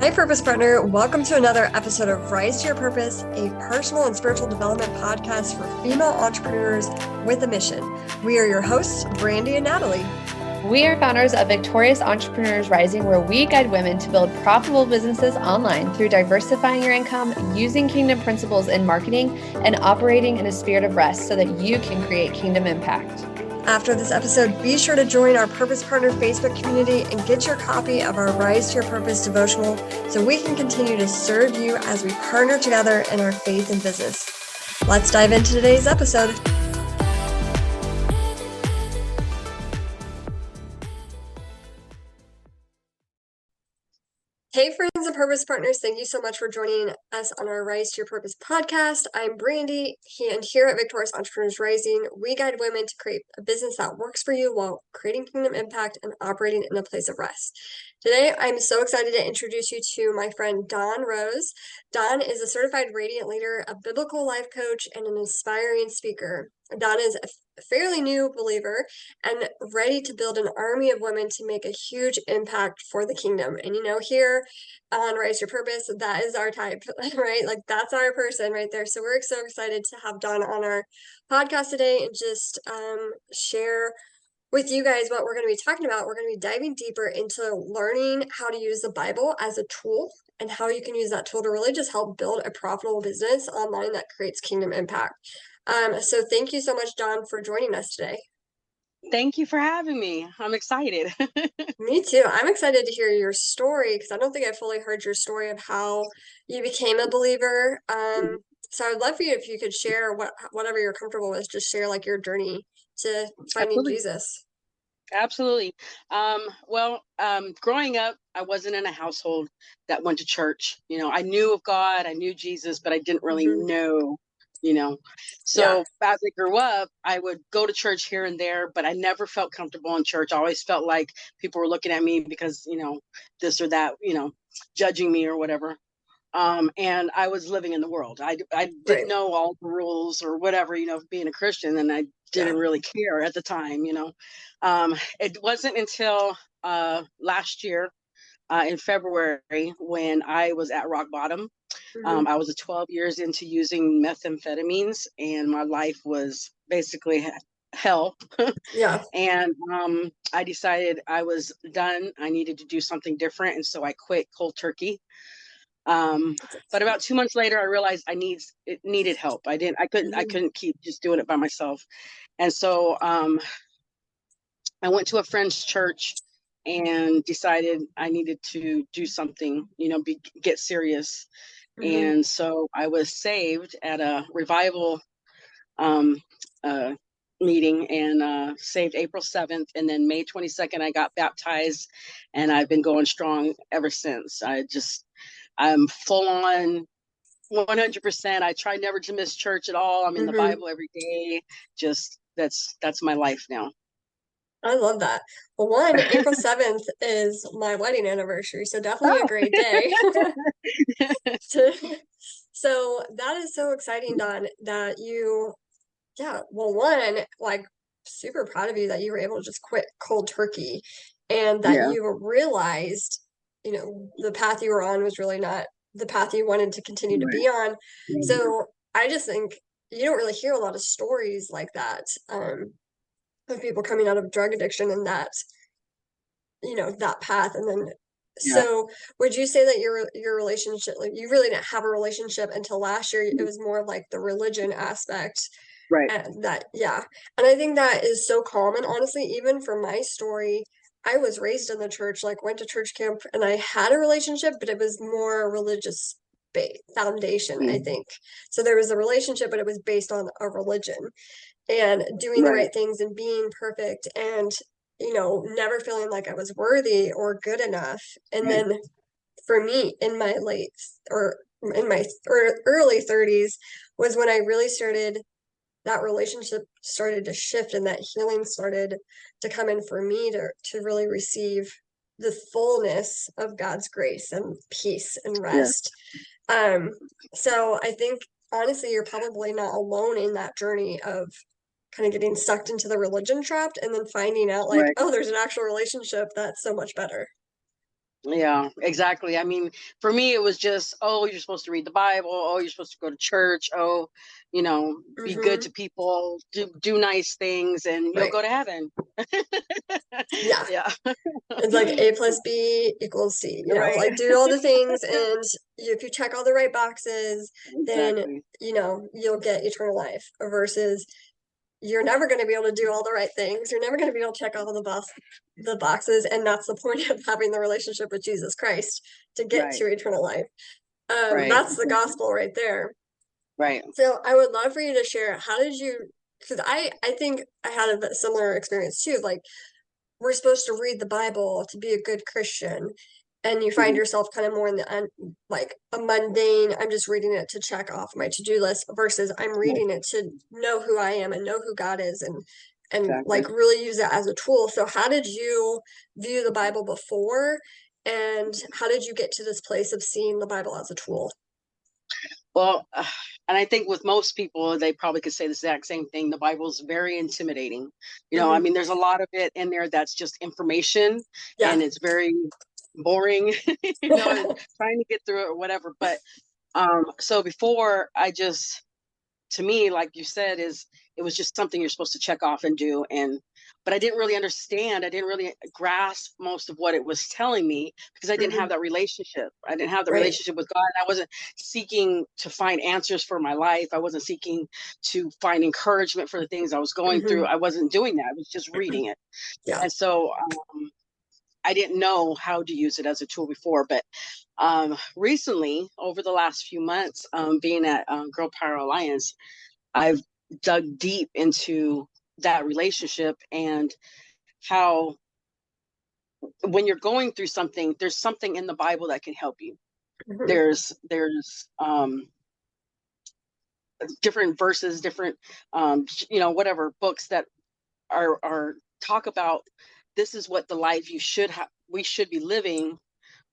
Hi, Purpose Partner. Welcome to another episode of Rise to Your Purpose, a personal and spiritual development podcast for female entrepreneurs with a mission. We are your hosts, Brandie and Natalie. We are founders of Victorious Entrepreneurs Rising, where we guide women to build profitable businesses online through diversifying your income, using kingdom principles in marketing, and operating in a spirit of rest so that you can create kingdom impact. After this episode, be sure to join our Purpose Partner Facebook community and get your copy of our Rise to Your Purpose devotional so we can continue to serve you as we partner together in our faith and business. Let's dive into today's episode. Hey, friends and Purpose Partners, thank you so much for joining us on our Rise to Your Purpose podcast. I'm Brandie, and here at Victorious Entrepreneurs Rising, we guide women to create a business that works for you while creating kingdom impact and operating in a place of rest. Today, I'm so excited to introduce you to my friend Dawn Rose. Dawn is a certified radiant leader, a biblical life coach, and an inspiring speaker. Dawn is a fairly new believer and ready to build an army of women to make a huge impact for the kingdom. And here on Rise Your Purpose, that is our type, right? Like that's our person right there. So we're so excited to have Dawn on our podcast today and just share with you guys what we're going to be talking about. We're going to be diving deeper into learning how to use the Bible as a tool and how you can use that tool to really just help build a profitable business online that creates kingdom impact. So thank you so much, Dawn, for joining us today. Thank you for having me. I'm excited. Me too. I'm excited to hear your story because I don't think I fully heard your story of how you became a believer. So I'd love for you if you could share whatever you're comfortable with, just share like your journey to finding Absolutely. Jesus. Absolutely. Growing up, I wasn't in a household that went to church. I knew of God, I knew Jesus, but I didn't really know. So as I grew up, I would go to church here and there, but I never felt comfortable in church. I always felt like people were looking at me because, this or that, judging me or whatever. And I was living in the world. I didn't know all the rules or whatever, being a Christian, and I didn't really care at the time, It wasn't until last year in February when I was at rock bottom. I was 12 years into using methamphetamines, and my life was basically hell. And I decided I was done. I needed to do something different, and so I quit cold turkey. But about 2 months later, I realized I needed help. I couldn't keep just doing it by myself. And so I went to a friend's church and decided I needed to do something, get serious. And so I was saved at a revival meeting and saved April 7th. And then May 22nd, I got baptized, and I've been going strong ever since. I'm full on 100%. I try never to miss church at all. I'm in the Bible every day. Just that's my life now. I love that. Well, April 7th is my wedding anniversary, so definitely a great day. So that is so exciting, Dawn, that you, super proud of you that you were able to just quit cold turkey and that you realized, the path you were on was really not the path you wanted to continue to be on. So I just think you don't really hear a lot of stories like that of people coming out of drug addiction and that, that path. And then, so would you say that your relationship, like you really didn't have a relationship until last year? It was more like the religion aspect. Right. And and I think that is so common, honestly, even for my story. I was raised in the church, like went to church camp, and I had a relationship, but it was more religious foundation, I think. So there was a relationship, but it was based on a religion and doing the right things and being perfect and, never feeling like I was worthy or good enough. And then for me, in my early 30s was when I really that relationship started to shift and that healing started to come in for me to really receive the fullness of God's grace and peace and rest. So I think honestly, you're probably not alone in that journey of kind of getting sucked into the religion trap and then finding out like, oh, there's an actual relationship that's so much better. Yeah, exactly. I mean, for me, it was just, oh, you're supposed to read the Bible. Oh, you're supposed to go to church. Oh, be good to people, do nice things, and you'll Right. go to heaven. Yeah. Yeah. It's like A plus B equals C, Right. like do all the things, and if you check all the right boxes, then, Exactly. you'll get eternal life, versus you're never going to be able to do all the right things. You're never going to be able to check all the boxes, and that's the point of having the relationship with Jesus Christ, to get Right. to eternal life. Right. That's the gospel right there. Right. So I would love for you to share, how did you, because I think I had a similar experience too. Like, we're supposed to read the Bible to be a good Christian, and you find Mhm. yourself kind of more in the like a mundane, I'm just reading it to check off my to-do list, versus I'm Right. reading it to know who I am and know who God is, and Exactly. like really use it as a tool. So how did you view the Bible before, and how did you get to this place of seeing the Bible as a tool? Well, and I think with most people, they probably could say the exact same thing. The Bible's very intimidating. I mean, there's a lot of it in there that's just information, Yeah. and it's very boring, trying to get through it or whatever. But so before, to me, like you said, it was just something you're supposed to check off and do. But I didn't really understand. I didn't really grasp most of what it was telling me, because I didn't have that relationship. I didn't have the Right. relationship with God. I wasn't seeking to find answers for my life. I wasn't seeking to find encouragement for the things I was going through. I wasn't doing that. I was just reading it. Yeah. And so I didn't know how to use it as a tool before. But recently, over the last few months, being at Girl Power Alliance, I've dug deep into that relationship, and how when you're going through something, there's something in the Bible that can help you. There's different verses, different whatever books that are talk about, this is what the life we should be living,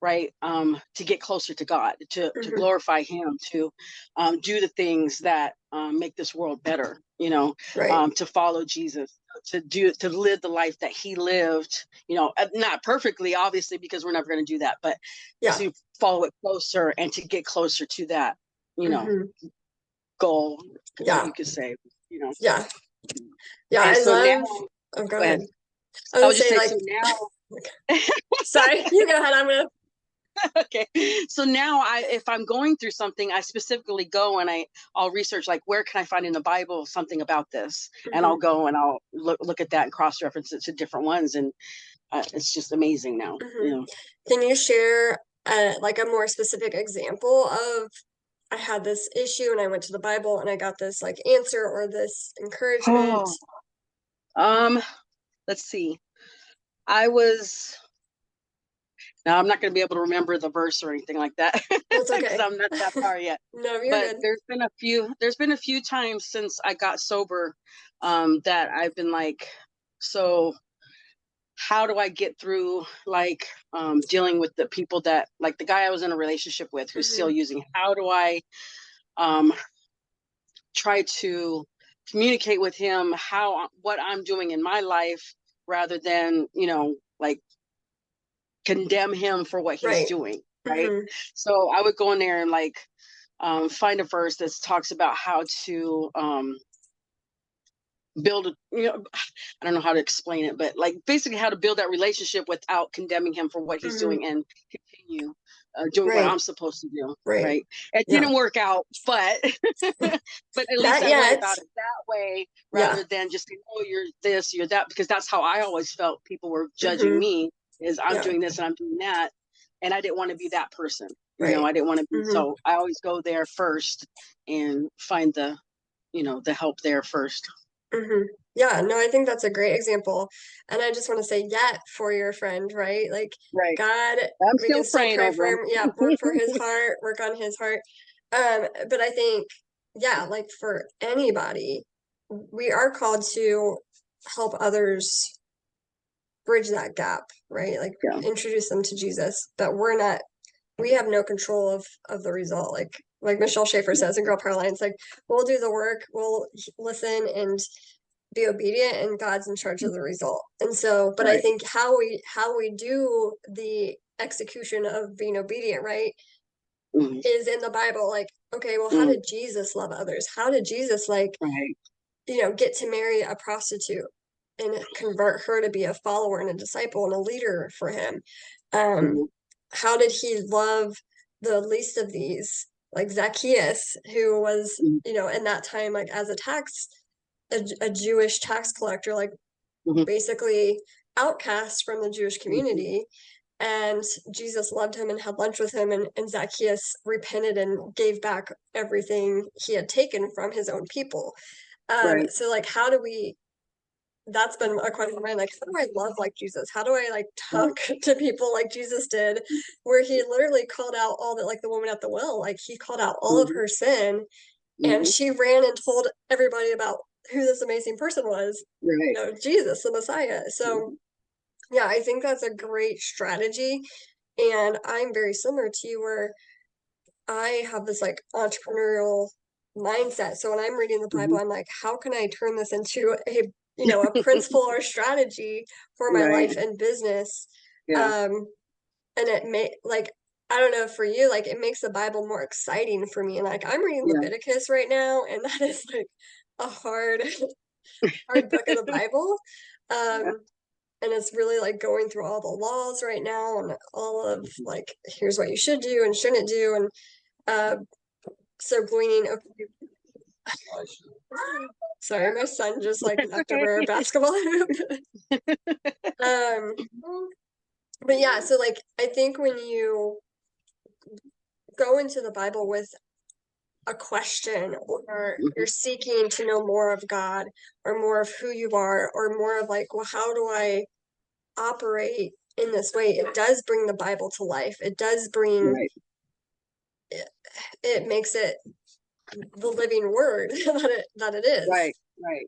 right? To get closer to God, to glorify Him, to do the things that make this world better, Right. to follow Jesus, to live the life that He lived, not perfectly, obviously, because we're never going to do that, but Yeah. to follow it closer and to get closer to that, goal, Yeah. you could say, Yeah. Yeah. And I so now, love, oh, go go ahead. ahead. I I was would gonna just say, say, like, so now, sorry, you go ahead. I'm gonna. okay. So now, if I'm going through something, I specifically go and I'll research, like, where can I find in the Bible something about this, and I'll go and I'll look at that and cross reference it to different ones, and it's just amazing now. Can you share like a more specific example of, I had this issue and I went to the Bible and I got this like answer or this encouragement? Oh, um, let's see. I was Now, I'm not going to be able to remember the verse or anything like that, That's because okay. I'm not that far yet. No, you're But good. there's been a few times since I got sober, that I've been like, so how do I get through, like, dealing with the people that, like, the guy I was in a relationship with who's still using? How do I um, try to communicate with him what I'm doing in my life, rather than, like, condemn him for what he's Right. doing, right? So I would go in there and, like, find a verse that talks about how to build I don't know how to explain it, but, like, basically how to build that relationship without condemning him for what he's doing, and continue doing what Right. I'm supposed to do, Right. right? It Yeah. didn't work out, but but at least Not I went yet. about it that way, Yeah. rather than just saying, oh, you're this, you're that, because that's how I always felt people were judging me, is I'm Yeah. doing this and I'm doing that, and I didn't want to be that person. Right. I didn't want to be. So I always go there first and find the help there first. Yeah, no, I think that's a great example. And I just want to say, yet for your friend, right? Like, Right. God, I'm we can still still praying pray over for them. him. Yeah, work for his heart, work on his heart. But I think, yeah, like for anybody, we are called to help others bridge that gap, right? Like, Yeah. introduce them to Jesus, but we have no control of the result. Like Michelle Schaefer says in Girl Power Alliance, like, we'll do the work, we'll listen and be obedient, and God's in charge of the result. And so, but I Right. think how we do the execution of being obedient, right, Mm-hmm. is in the Bible. Like, okay, well, how Mm-hmm. did Jesus love others? How did Jesus, like, Right. get to marry a prostitute and convert her to be a follower and a disciple and a leader for him? Mm-hmm. How did he love the least of these, like Zacchaeus, who was, Mm-hmm. in that time, like as a Jewish tax collector, like Mm-hmm. basically outcast from the Jewish Mm-hmm. community. And Jesus loved him and had lunch with him, and Zacchaeus repented and gave back everything he had taken from his own people. Right. So like, how do we? That's been a question of mine. Like, how do I love like Jesus? How do I like Right. talk to people like Jesus did, where he literally called out all that, like the woman at the well, like he called out all of Mm-hmm. her sin, and Mm-hmm. she ran and told everybody about who this amazing person was, Right. Jesus, the Messiah. So yeah, I think that's a great strategy. And I'm very similar to you, where I have this like entrepreneurial mindset. So when I'm reading the Mm-hmm. Bible, I'm like, how can I turn this into a principle or strategy for my Right. life and business? Yeah. Um, and it may like, I don't know for you, like it makes the Bible more exciting for me. And like I'm reading Yeah. Leviticus right now, and that is like a hard book of the Bible. Yeah. Um, and it's really like going through all the laws right now and all of like here's what you should do and shouldn't do. And so gleaning, okay, sorry, my son just like It's knocked okay. over a basketball hoop. um but yeah, so like I think when you go into the Bible with a question, or Mm-hmm. you're seeking to know more of God or more of who you are, or more of like, well, how do I operate in this way, it does bring the Bible to life. It does bring Right. it makes it the living word that it is. Right. Right.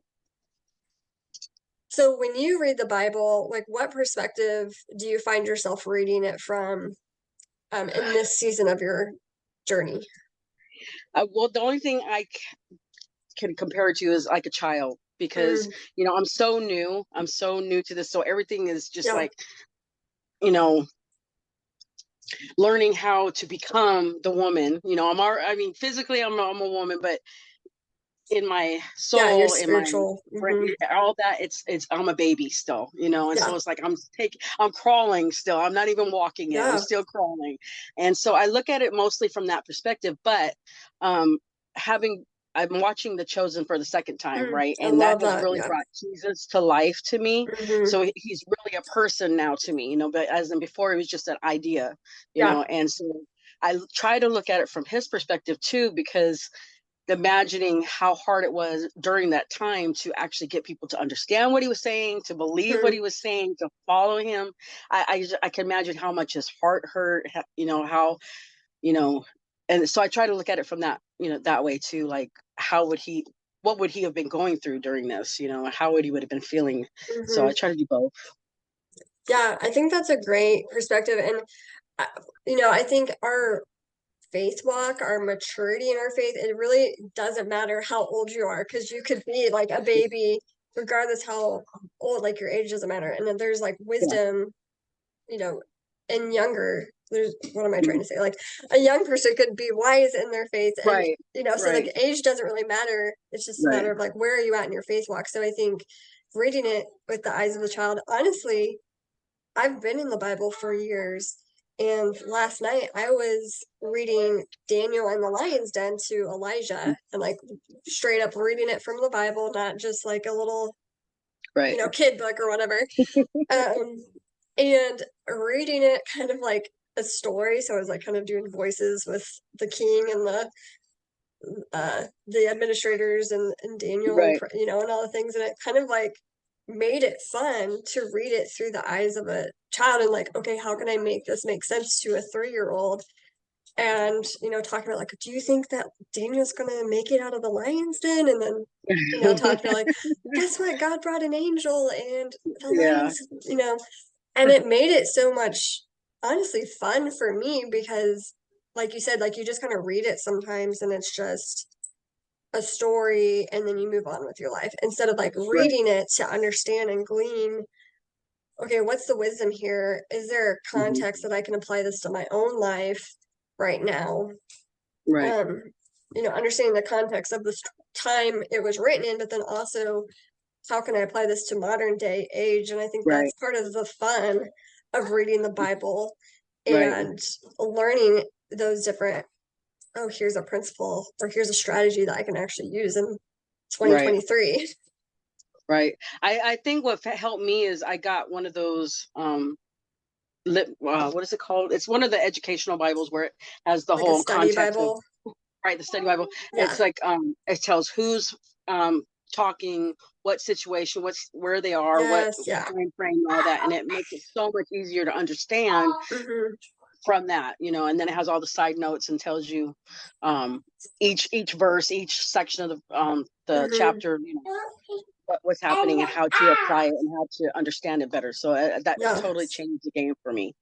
So when you read the Bible, like what perspective do you find yourself reading it from, in this season of your journey? Well, the only thing can compare it to is like a child, because Mm, I'm so new. I'm so new to this, so everything is just yeah. like, you know learning how to become the woman. I mean, physically I'm a woman, but in my Yeah, you're soul, in my spiritual. brain, Hmm. all that, it's I'm a baby still, and Yeah. so it's like I'm crawling still. I'm not even walking yet. I'm Yeah. still crawling. And so I look at it mostly from that perspective. But um having I'm watching The Chosen for the second time, Mm, right? I And that love has that. really Yeah. brought Jesus to life to me. Hmm. So he's really a person now to me, but as in before, he was just an idea, Yeah. and so I try to look at it from his perspective too, because imagining how hard it was during that time to actually get people to understand what he was saying, to believe what Hmm. he was saying, to follow him. I can imagine how much his heart hurt, how, you know, and so I try to look at it from that way too. Like, what would he have been going through during this? How would he would have been feeling? So Hmm. I try to do both. Yeah, I think that's a great perspective. And uh, I think our faith walk, our maturity in our faith, it really doesn't matter how old you are, because you could be like a baby, regardless how old, like your age doesn't matter. And then there's like Yeah. wisdom, you know, and younger. There's what am I trying Mhm. to say? Like a young person could be wise in their faith, and Right. so like Right. age doesn't really matter. It's just a Right. matter of like where are you at in your faith walk. So I think reading it with the eyes of the child, honestly, I've been in the Bible for years. And last night I was reading Daniel and the Lion's Den to Elijah, and like straight up reading it from the Bible, not just like a little, Right. kid book or whatever. Um, and reading it kind of like a story. So I was like kind of doing voices with the king and the administrators, and Daniel, and Right. and all the things, and it kind of like made it fun to read it through the eyes of a child, and like, okay, how can I make this make sense to a 3-year-old? And talking about like, do you think that Daniel's gonna make it out of the lion's den? And then talking about like, guess what? God brought an angel, and the Yeah. lions, and it made it so much honestly fun for me, because like you said, like you just kind of read it sometimes and it's just a story, and then you move on with your life, instead of like Right. reading it to understand and glean okay, what's the wisdom here? Is there a Hmm. context that I can apply this to my own life right now? Right. Um, understanding the context of this time it was written in, but then also how can I apply this to modern day age? And I think Right. that's part of the fun of reading the Bible Right. and learning those different, oh, here's a principle or here's a strategy that I can actually use in Right. 2023. Right. I think what helped me is I got one of those what is it called? It's one of the educational Bibles where it has the Like a whole study context of, Bible. right, the study Bible. Yeah. It's like it tells who's talking, what situation, where they are, what Yes. Yeah. time frame, all that, and it makes it so much easier to understand Mm-hmm. from that, and then it has all the side notes and tells you each verse, each section of the Mm-hmm. chapter, what's happening and how to apply it and how to understand it better. So that Yeah. totally changed the game for me.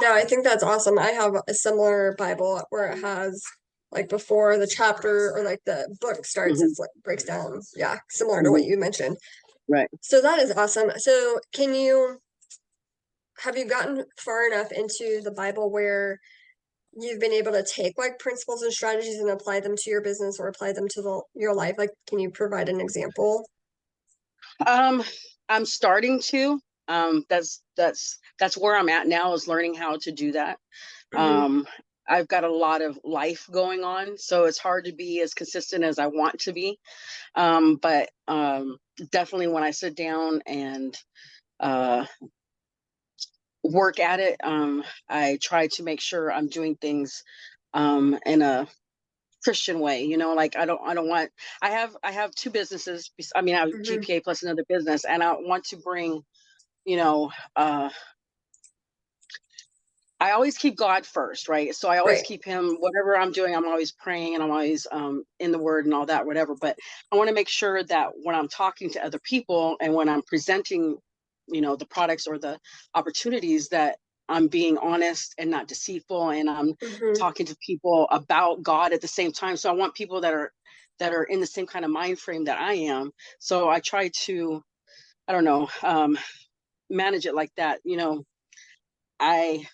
No, I think that's awesome. I have a similar Bible where it has like before the chapter or like the book starts, Hmm. it's like breaks down. Yeah, similar to what Hmm. you mentioned. Right. So that is awesome. So have you gotten far enough into the Bible where you've been able to take like principles and strategies and apply them to your business or apply them to your life? Like, can you provide an example? Um, I'm starting to. That's where I'm at now, is learning how to do that. Mm-hmm. Um, I've got a lot of life going on, so it's hard to be as consistent as I want to be. But definitely when I sit down and uh, work at it, I try to make sure I'm doing things in a Christian way, like I don't want, I have two businesses. I mean, I have Mm-hmm. GPA plus another business, and I want to bring, you know, uh I always keep God first, right? So I always Right. keep him, whatever I'm doing, I'm always praying and I'm always in the word and all that, whatever. But I want to make sure that when I'm talking to other people and when I'm presenting, the products or the opportunities, that I'm being honest and not deceitful, and I'm Mm-hmm. talking to people about God at the same time. So I want people that are in the same kind of mind frame that I am. So I try to, I don't know, manage it like that. I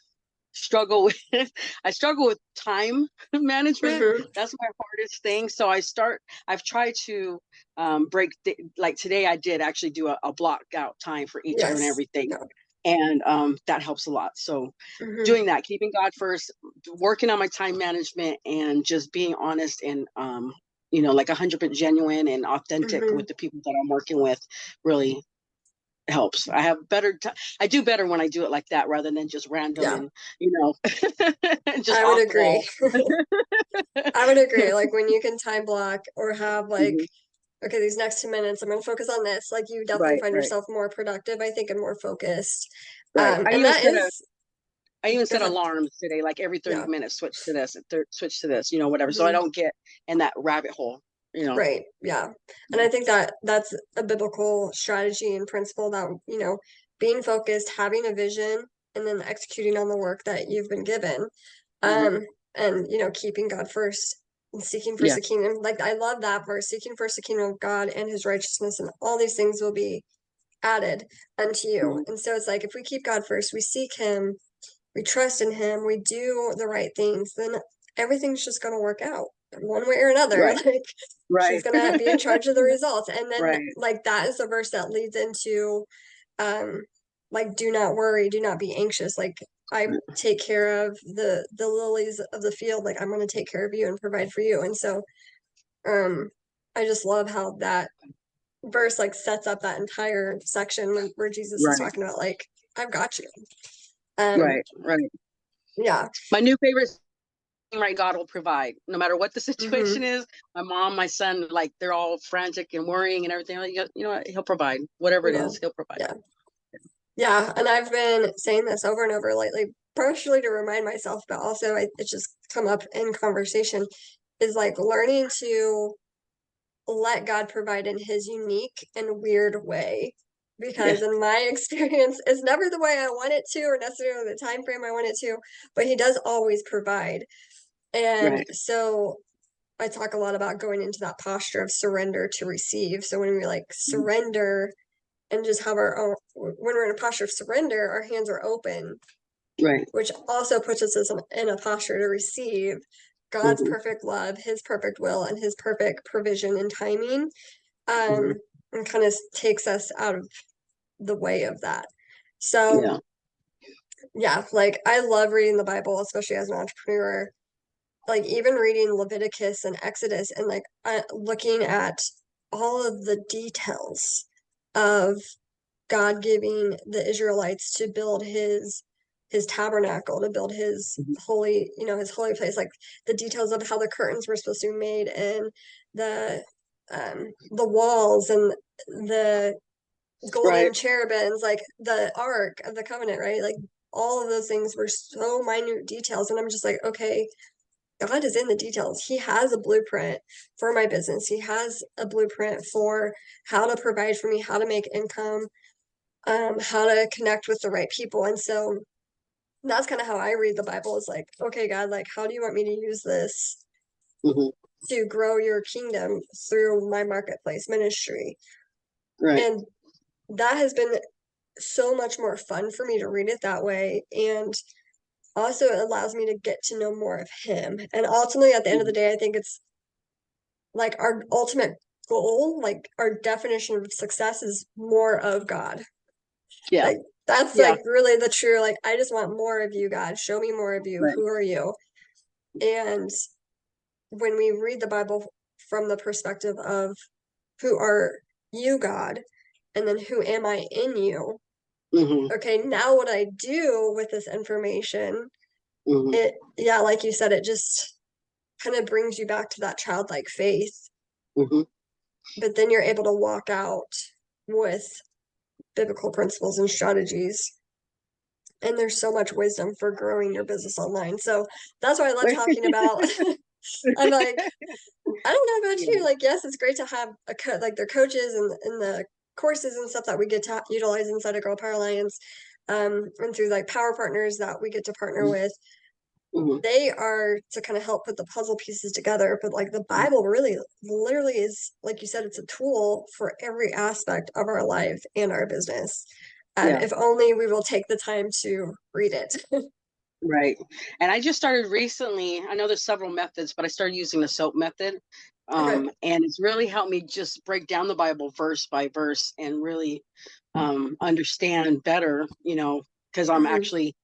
struggle with I struggle with time management. Mm-hmm. That's my hardest thing. So I've tried to like today I did actually do a block out time for each and Yes. everything. Yeah. And that helps a lot. So Mm-hmm. doing that, keeping God first, working on my time management, and just being honest and like 100% genuine and authentic Mm-hmm. with the people that I'm working with really helps. I do better when I do it like that rather than just random Yeah. and just I would off the wall. agree. I would agree. Like when you can time block or have like, Hmm. okay, these next 2 minutes, I'm going to focus on this. Like you definitely Right, find right, yourself more productive, I think, and more focused. right. And that is, I even go set ahead. alarms today, like every 30 Yeah. minutes, switch to this, switch to this, whatever. So I Hmm. don't get in that rabbit hole, you know. Right. Yeah. And I think that that's a biblical strategy and principle that, being focused, having a vision, and then executing on the work that you've been given. Hmm. Um, and keeping God first and seeking first Yeah. the kingdom. Like I love that verse, seeking first the kingdom of God and his righteousness, and all these things will be added unto you. Hmm. And so it's like if we keep God first, we seek him, we trust in him, we do the right things, then everything's just gonna work out one way or another. Right, Like he's right, gonna be in charge of the results. And then right. like that is the verse that leads into um like do not worry, do not be anxious. Like I take care of the lilies of the field, like I'm gonna take care of you and provide for you. And so um I just love how that verse like sets up that entire section where Jesus is Right, talking about like I've got you. Um right, right. yeah. My new favorite, right, God will provide no matter what the Hmm. situation is. My mom, my son, like they're all frantic and worrying and everything. Like, you know what, he'll provide whatever You it know. is, he'll provide. Yeah. Yeah, and I've been saying this over and over lately, partially to remind myself, but also it's just come up in conversation, is like learning to let God provide in his unique and weird way. Yeah. Because in my experience, it's never the way I want it to, or necessarily the time frame I want it to, but he does always provide. And Right. so I talk a lot about going into that posture of surrender to receive. So when we like Mhm. surrender and just have our own, when we're in a posture of surrender, our hands are open, Right. which also puts us in a posture to receive God's perfect love, his perfect will, and his perfect provision and timing, and kind of takes us out of the way of that. So yeah, like I love reading the Bible, especially as an entrepreneur. Like even reading Leviticus and Exodus and like looking at all of the details of God giving the Israelites to build his tabernacle, to build his holy, his holy place, like the details of how the curtains were supposed to be made and the walls and the golden cherubims, like the Ark of the Covenant, right? Like all of those things were so minute details. And I'm just like, okay, God is in the details. He has a blueprint for my business. He has a blueprint for how to provide for me, how to make income, how to connect with the right people. And so that's kind of how I read the Bible is like, okay, God, like, how do you want me to use this to grow your kingdom through my marketplace ministry? Right. And that has been so much more fun for me to read it that way. And also it allows me to get to know more of him. And ultimately at the end of the day, I think it's like our ultimate goal, like our definition of success is more of God. Yeah. Like that's like really the true, like I just want more of you, God. Show me more of you. Right. Who are you? And when we read the Bible from the perspective of who are you, God, and then who am I in you? Okay, now what I do with this information, it, yeah, like you said, it just kind of brings you back to that childlike faith. But then you're able to walk out with biblical principles and strategies. And there's so much wisdom for growing your business online. So that's what I love talking about. I'm like, I don't know about you. Like, yes, it's great to have like their coaches and the courses and stuff that we get to utilize inside of Girl Power Alliance, and through like power partners that we get to partner with. They are to kind of help put the puzzle pieces together. But like the Bible really literally is, like you said, it's a tool for every aspect of our life and our business. If only we will take the time to read it. Right. And I just started recently, I know there's several methods, but I started using the SOAP method. And it's really helped me just break down the Bible verse by verse and really understand better, because I'm actually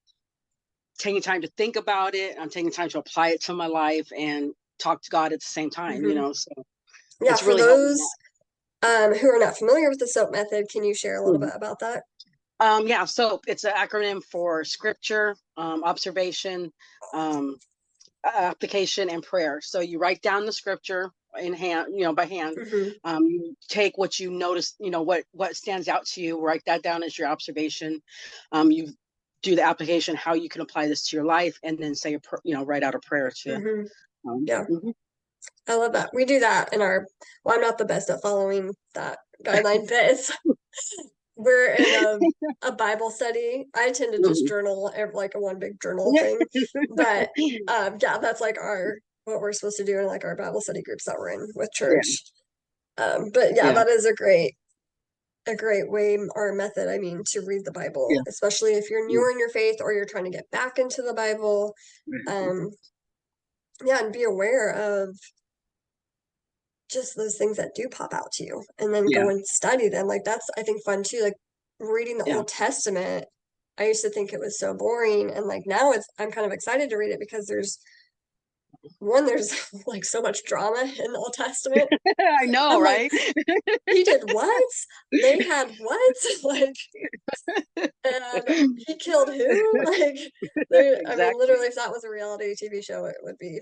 taking time to think about it. I'm taking time to apply it to my life and talk to God at the same time, so yeah, it's for really helping those who are not familiar with the SOAP method, can you share a little bit about that? So it's an acronym for scripture, observation, application, and prayer. So you write down the scripture in hand, by hand. You take what you notice, what stands out to you, write that down as your observation. You do the application, how you can apply this to your life, and then say, write out a prayer to. I love that. We do that in our, well, I'm not the best at following that guideline, but we're in a Bible study. I tend to just journal, like a one big journal thing. But yeah, that's like what we're supposed to do in like our Bible study groups that we're in with church. But yeah, that is a great way or method, I mean, to read the Bible, especially if you're newer in your faith or you're trying to get back into the Bible. And be aware of just those things that do pop out to you and then go and study them. Like that's, I think, fun too. Like reading the Old Testament, I used to think it was so boring. And like now I'm kind of excited to read it because there's like so much drama in the Old Testament. I know, right? Like, he did what? They had what? Like, and he killed who? Like, I mean, literally, if that was a reality TV show, it would be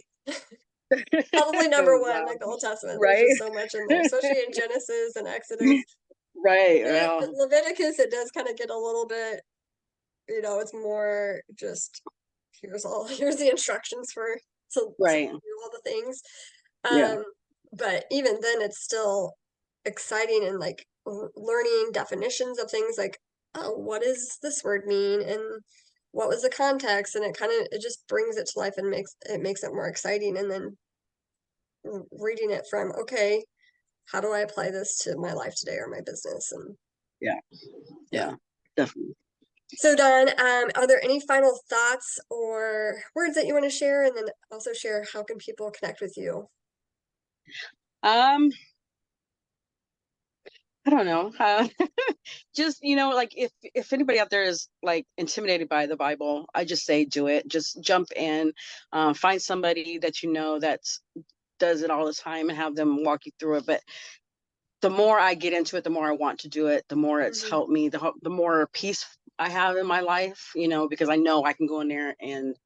probably number one, like the Old Testament. There's just so much in there, especially in Genesis and Exodus. Right. Leviticus, it does kind of get a little bit, it's more just here's the instructions to do all the things. But even then, it's still exciting and like learning definitions of things like, oh, what does this word mean? And what was the context? And it just brings it to life and makes it more exciting. And then reading it from, okay, how do I apply this to my life today or my business? And Yeah, definitely. So Dawn, are there any final thoughts or words that you want to share? And then also share how can people connect with you? I don't know. Just, like if anybody out there is like intimidated by the Bible, I just say do it. Just jump in, find somebody that that's does it all the time and have them walk you through it. But the more I get into it, the more I want to do it, the more it's helped me, the more peace I have in my life, because I know I can go in there and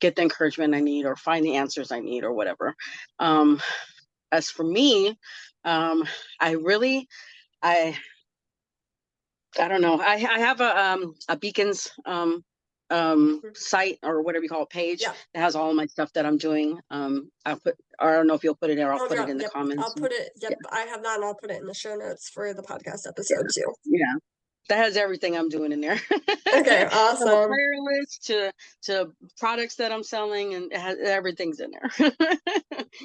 get the encouragement I need or find the answers I need or whatever. As for me, I really, I don't know. I have a Beacons site or whatever you call it, page that has all my stuff that I'm doing. I don't know if you'll put it there. I'll put it in the comments. I'll put it. Yep, I have that, and I'll put it in the show notes for the podcast episode too. Yeah, that has everything I'm doing in there. Okay, awesome. From a prayer list to products that I'm selling, and everything's in there.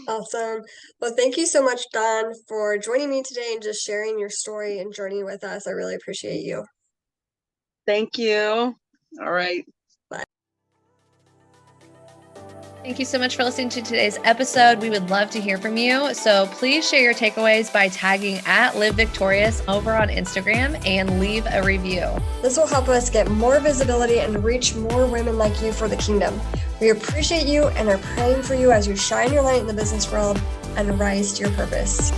Awesome. Well, thank you so much, Dawn, for joining me today and just sharing your story and journey with us. I really appreciate you. Thank you. All right. Bye. Thank you so much for listening to today's episode. We would love to hear from you. So please share your takeaways by tagging @LiveVictorious over on Instagram and leave a review. This will help us get more visibility and reach more women like you for the kingdom. We appreciate you and are praying for you as you shine your light in the business world and rise to your purpose.